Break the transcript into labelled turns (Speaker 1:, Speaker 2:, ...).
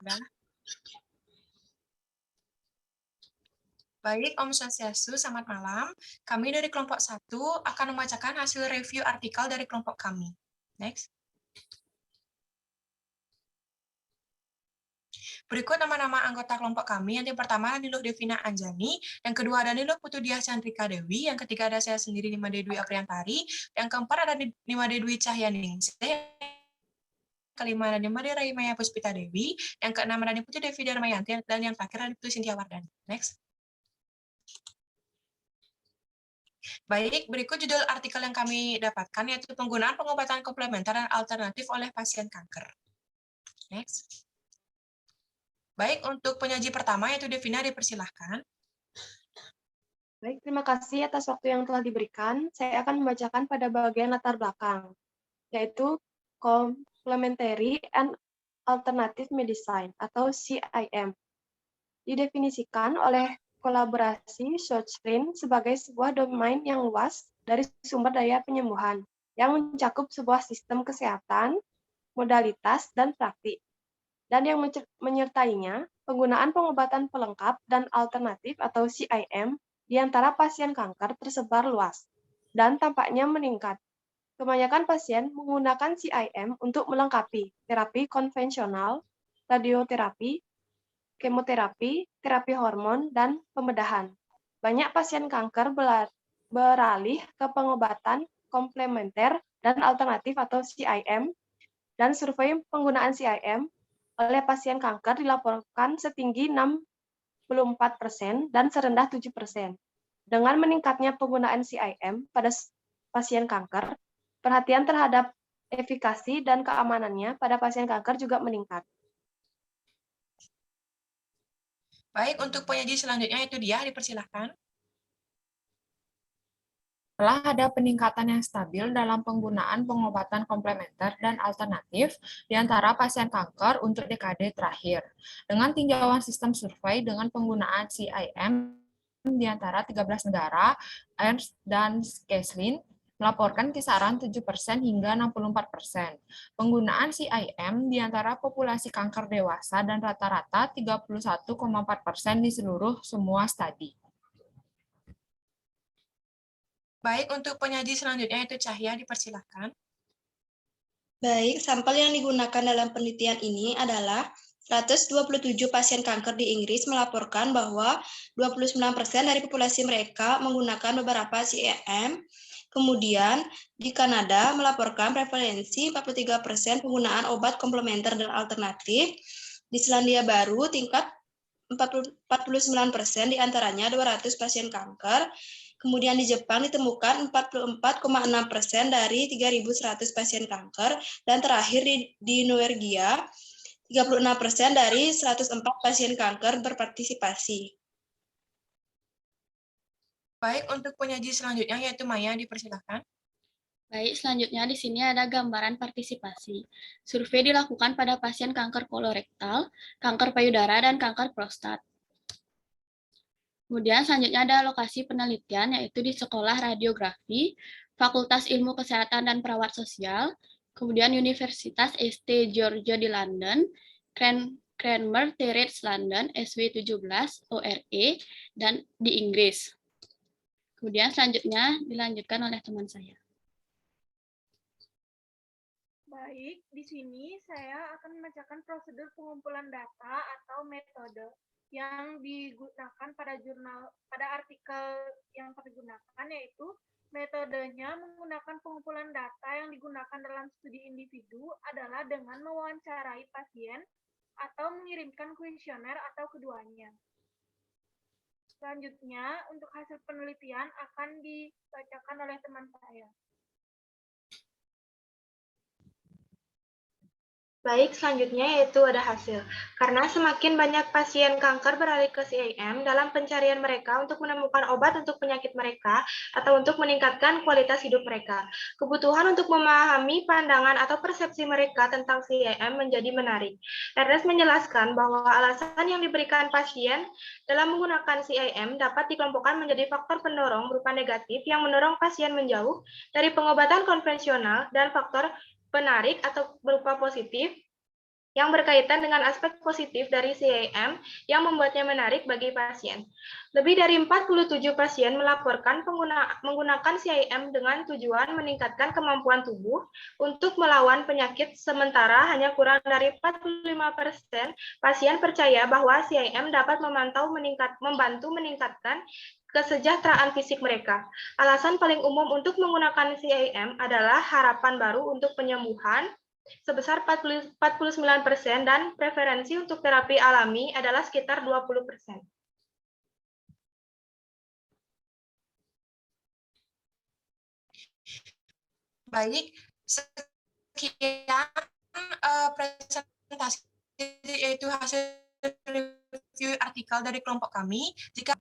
Speaker 1: Udah. Baik, Om Swastiastu, selamat malam. Kami dari kelompok 1 akan membacakan hasil review artikel dari kelompok kami. Next. Berikut nama-nama anggota kelompok kami. Yang pertama, Niluh Devina Anjani. Yang kedua, ada Niluh Putudiah Chandrika Dewi. Yang ketiga, ada saya sendiri, Nimade Dwi Apriantari. Yang keempat, ada Nimade Dwi Cahyaningsih. Kelima, ada Nimade Raimaya Puspita Dewi. Yang keenam, ada Niputu Devi Darmayanti. Dan yang terakhir, ada Niputu Sintia Wardani. Next. Baik, berikut judul artikel yang kami dapatkan, yaitu penggunaan pengobatan komplementer dan alternatif oleh pasien kanker. Next. Baik, untuk penyaji pertama, yaitu Devina, dipersilahkan.
Speaker 2: Baik, terima kasih atas waktu yang telah diberikan. Saya akan membacakan pada bagian latar belakang, yaitu Complementary and Alternative Medicine atau CIM. Didefinisikan oleh kolaborasi Schoenstein sebagai sebuah domain yang luas dari sumber daya penyembuhan yang mencakup sebuah sistem kesehatan, modalitas, dan praktik. Dan yang menyertainya, penggunaan pengobatan pelengkap dan alternatif atau CIM di antara pasien kanker tersebar luas dan tampaknya meningkat. Kebanyakan pasien menggunakan CIM untuk melengkapi terapi konvensional, radioterapi, kemoterapi, terapi hormon, dan pembedahan. Banyak pasien kanker beralih ke pengobatan komplementer dan alternatif atau CIM, dan survei penggunaan CIM oleh pasien kanker dilaporkan setinggi 64% dan serendah 7%. Dengan meningkatnya penggunaan CIM pada pasien kanker, perhatian terhadap efikasi dan keamanannya pada pasien kanker juga meningkat.
Speaker 1: Baik, untuk penyaji selanjutnya itu dia, dipersilahkan.
Speaker 3: Telah ada peningkatan yang stabil dalam penggunaan pengobatan komplementer dan alternatif di antara pasien kanker untuk dekade terakhir. Dengan tinjauan sistem survei dengan penggunaan CIM di antara 13 negara, Ernst dan Kesslin melaporkan kisaran 7% hingga 64%. Penggunaan CIM di antara populasi kanker dewasa dan rata-rata 31,4% di seluruh semua studi.
Speaker 1: Baik, untuk penyaji selanjutnya itu Cahya, dipersilahkan.
Speaker 4: Baik, sampel yang digunakan dalam penelitian ini adalah 127 pasien kanker di Inggris melaporkan bahwa 29% dari populasi mereka menggunakan beberapa CIM. Kemudian, di Kanada melaporkan prevalensi 43% penggunaan obat komplementer dan alternatif. Di Selandia Baru, tingkat 49% diantaranya 200 pasien kanker. Kemudian di Jepang ditemukan 44,6% dari 3.100 pasien kanker. Dan terakhir di Norwegia, 36% dari 104 pasien kanker berpartisipasi.
Speaker 1: Baik, untuk penyaji selanjutnya yaitu Maya, dipersilahkan.
Speaker 5: Baik, selanjutnya di sini ada gambaran partisipasi. Survei dilakukan pada pasien kanker kolorektal, kanker payudara, dan kanker prostat. Kemudian selanjutnya ada lokasi penelitian, yaitu di Sekolah Radiografi, Fakultas Ilmu Kesehatan dan Perawat Sosial, kemudian Universitas St. George di London, Cranmer Terrace London, SW17, ORE, dan di Inggris. Kemudian selanjutnya dilanjutkan oleh teman saya.
Speaker 6: Baik, di sini saya akan membacakan prosedur pengumpulan data atau metode yang digunakan pada artikel yang digunakan, yaitu metodenya menggunakan pengumpulan data yang digunakan dalam studi individu adalah dengan mewawancarai pasien atau mengirimkan kuesioner atau keduanya. Selanjutnya, untuk hasil penelitian akan dibacakan oleh teman saya.
Speaker 7: Baik, selanjutnya yaitu ada hasil. Karena semakin banyak pasien kanker beralih ke CIM dalam pencarian mereka untuk menemukan obat untuk penyakit mereka atau untuk meningkatkan kualitas hidup mereka. Kebutuhan untuk memahami pandangan atau persepsi mereka tentang CIM menjadi menarik. Ernest menjelaskan bahwa alasan yang diberikan pasien dalam menggunakan CIM dapat dikelompokkan menjadi faktor pendorong berupa negatif yang mendorong pasien menjauh dari pengobatan konvensional dan faktor penarik atau berupa positif yang berkaitan dengan aspek positif dari CIM yang membuatnya menarik bagi pasien. Lebih dari 47 pasien melaporkan menggunakan CIM dengan tujuan meningkatkan kemampuan tubuh untuk melawan penyakit, sementara hanya kurang dari 45% pasien percaya bahwa CIM dapat membantu meningkatkan kesejahteraan fisik mereka. Alasan paling umum untuk menggunakan CIM adalah harapan baru untuk penyembuhan, sebesar 49% dan preferensi untuk terapi alami adalah sekitar 20%.
Speaker 1: Baik, sekian presentasi, yaitu hasil review artikel dari kelompok kami. Jika